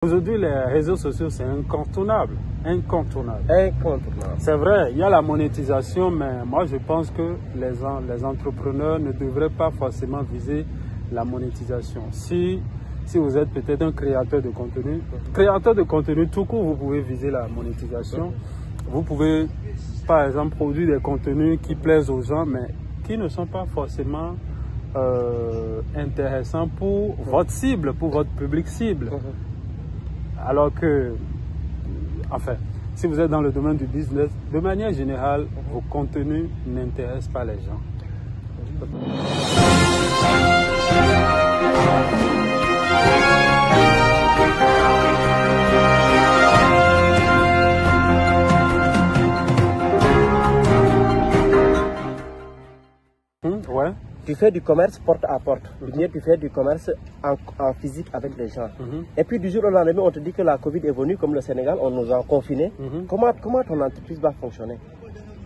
Aujourd'hui, les réseaux sociaux, c'est incontournable. Incontournable. Incontournable. C'est vrai, il y a la monétisation, mais moi, je pense que les entrepreneurs ne devraient pas forcément viser la monétisation. Si vous êtes peut-être un créateur de contenu tout court, vous pouvez viser la monétisation. Vous pouvez, par exemple, produire des contenus qui plaisent aux gens, mais qui ne sont pas forcément intéressants pour votre cible, pour votre public cible. Alors que, enfin, si vous êtes dans le domaine du business, de manière générale, vos contenus n'intéressent pas les gens. Ouais. Tu fais du commerce porte à porte, ou bien tu fais du commerce en physique avec les gens. Et puis du jour au lendemain, on te dit que la Covid est venue, comme le Sénégal, on nous a confinés. Comment ton entreprise va fonctionner?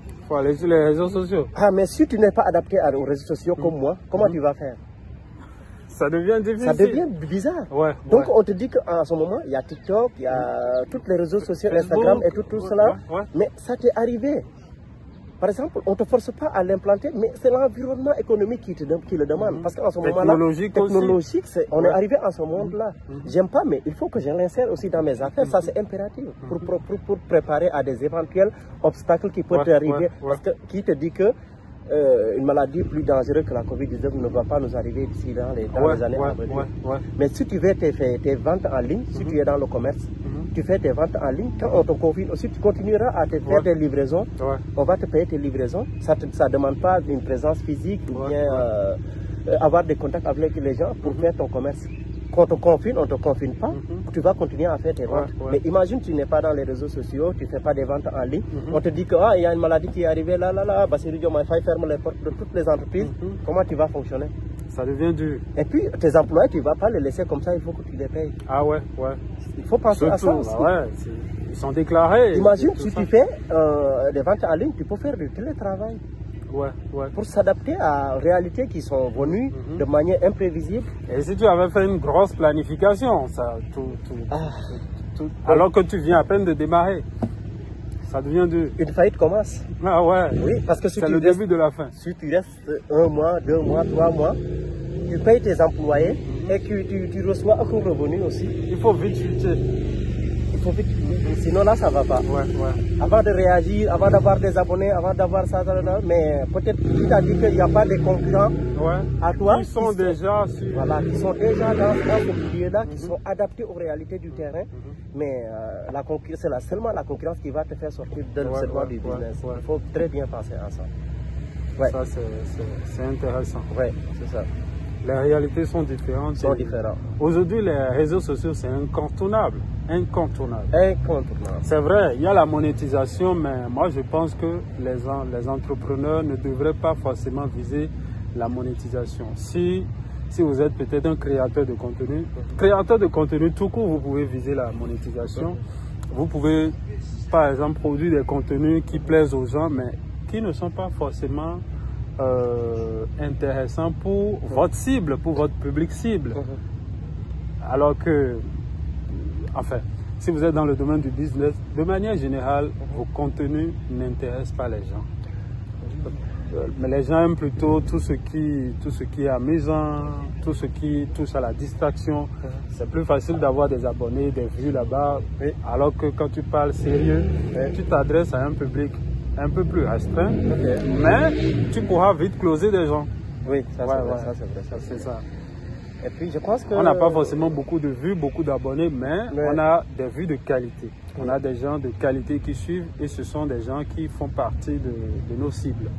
Il faut aller sur les réseaux sociaux. Ah, mais si tu n'es pas adapté aux réseaux sociaux comme moi, comment tu vas faire? Ça devient difficile. Ça devient bizarre. Ouais, donc on te dit qu'en ce moment, il y a TikTok, il y a tous les réseaux sociaux, Instagram et tout cela. Mais ça t'est arrivé. Par exemple, on ne te force pas à l'implanter, mais c'est l'environnement économique qui le demande. Parce qu'en ce moment-là, technologique, on est arrivé à ce monde-là. J'aime pas, mais il faut que je l'insère aussi dans mes affaires. Ça, c'est impératif pour préparer à des éventuels obstacles qui peuvent arriver. Parce que qui te dit que une maladie plus dangereuse que la Covid-19 ne va pas nous arriver d'ici dans les années à venir. Mais si tu veux tes ventes en ligne, si tu es dans le commerce, tu fais tes ventes en ligne, quand on te confine aussi, tu continueras à te faire des livraisons. On va te payer tes livraisons. Ça ne demande pas une présence physique ou bien avoir des contacts avec les gens pour faire ton commerce. Quand on ne te confine pas, tu vas continuer à faire tes ventes. Mais imagine, tu n'es pas dans les réseaux sociaux, tu ne fais pas des ventes en ligne. On te dit qu'il y a une maladie qui est arrivée là, Bassirou Diomaye Faye ferme les portes de toutes les entreprises. Comment tu vas fonctionner? Ça devient dur. Et puis, tes employés, tu ne vas pas les laisser comme ça, il faut que tu les payes. Ah ouais. Il faut penser à ça aussi. Ils sont déclarés. Imagine, si tu fais des ventes en ligne, tu peux faire du télétravail. Pour s'adapter à réalités qui sont venues de manière imprévisible. Et si tu avais fait une grosse planification, alors que tu viens à peine de démarrer, ça devient dur. Une faillite commence. Ah ouais. Oui, parce que si c'est le début de la fin. Si tu restes 1 mois, 2 mois, 3 mois, tu payes tes employés et que tu reçois aucun revenu aussi. Il faut vite chuter. Sinon là, ça ne va pas. Avant de réagir, avant d'avoir des abonnés, avant d'avoir ça, mais peut-être qui t'a dit qu'il n'y a pas de concurrents à toi. Qui sont déjà sur... Voilà, qui sont déjà dans ce milieu-là, qui sont adaptés aux réalités du terrain. Mais la concurrence, c'est seulement la concurrence qui va te faire sortir de ce du business. Il faut très bien penser à ça. Ça, c'est intéressant. Oui, c'est ça. Les réalités sont différentes. Aujourd'hui, les réseaux sociaux, c'est incontournable. Incontournable. C'est vrai, il y a la monétisation, mais moi, je pense que les entrepreneurs ne devraient pas forcément viser la monétisation. Si vous êtes peut-être un créateur de contenu tout court, vous pouvez viser la monétisation. Vous pouvez, par exemple, produire des contenus qui plaisent aux gens, mais qui ne sont pas forcément intéressant pour votre cible, pour votre public cible. Alors que, enfin, si vous êtes dans le domaine du business, de manière générale, vos contenus n'intéressent pas les gens. Mais les gens aiment plutôt tout ce qui est amusant, tout ce qui touche à la distraction. C'est plus facile d'avoir des abonnés, des vues là-bas, alors que quand tu parles sérieux, tu t'adresses à un public un peu plus restreint, mais tu pourras vite closer des gens. Oui, ça c'est vrai. Et puis je pense que... On n'a pas forcément beaucoup de vues, beaucoup d'abonnés, mais on a des vues de qualité. On a des gens de qualité qui suivent et ce sont des gens qui font partie de nos cibles.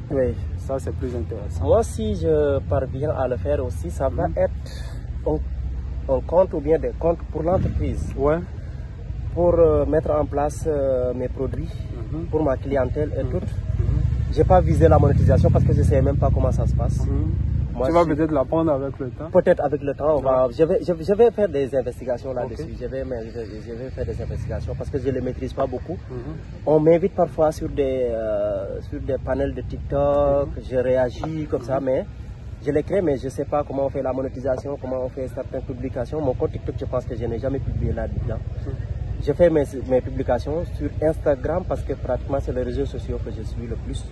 Ça, c'est plus intéressant. Moi, si je parviens à le faire aussi, ça va être un compte ou bien des comptes pour l'entreprise. Pour mettre en place mes produits, pour ma clientèle et tout. Je n'ai pas visé la monétisation parce que je ne sais même pas comment ça se passe. Moi, tu vas peut-être l'apprendre avec le temps. Peut-être avec le temps. Je vais faire des investigations là-dessus. Je vais faire des investigations parce que je ne les maîtrise pas beaucoup. On m'invite parfois sur des panels de TikTok. Je réagis comme ça, mais Je l'ai créé, mais je ne sais pas comment on fait la monétisation, comment on fait certaines publications. Mon compte TikTok, je pense que je n'ai jamais publié là-dedans. Je fais mes publications sur Instagram parce que pratiquement c'est les réseaux sociaux que je suis le plus.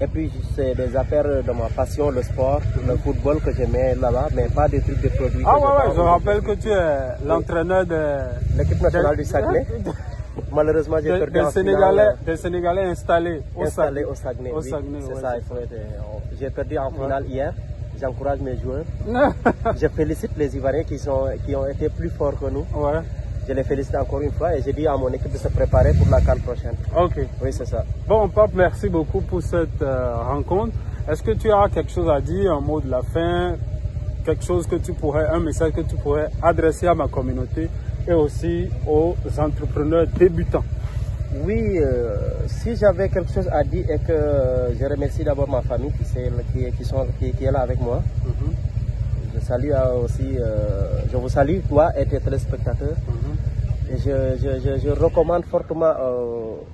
Et puis c'est des affaires de ma passion, le sport, le football que je mets là-bas, mais pas des trucs de produits. Ah ouais, je rappelle que tu es l'entraîneur de l'équipe nationale du Saguenay. Malheureusement, j'ai perdu en finale. Des Sénégalais installés au Saguenay. C'est ça, il faut être. J'ai perdu en finale hier. J'encourage mes joueurs. Je félicite les Ivoiriens qui ont été plus forts que nous. Ouais. Je les félicite encore une fois et j'ai dit à mon équipe de se préparer pour la CAN prochaine. Ok. Oui, c'est ça. Bon, Pape, merci beaucoup pour cette rencontre. Est-ce que tu as quelque chose à dire, un mot de la fin, quelque chose que tu pourrais, un message que tu pourrais adresser à ma communauté et aussi aux entrepreneurs débutants? Oui, si j'avais quelque chose à dire et que je remercie d'abord ma famille qui est là avec moi. Je salue aussi, je vous salue, toi et tes téléspectateurs. Et je recommande fortement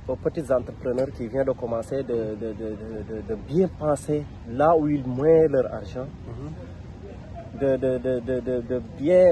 aux petits entrepreneurs qui viennent de commencer de bien penser là où ils mettent leur argent, de bien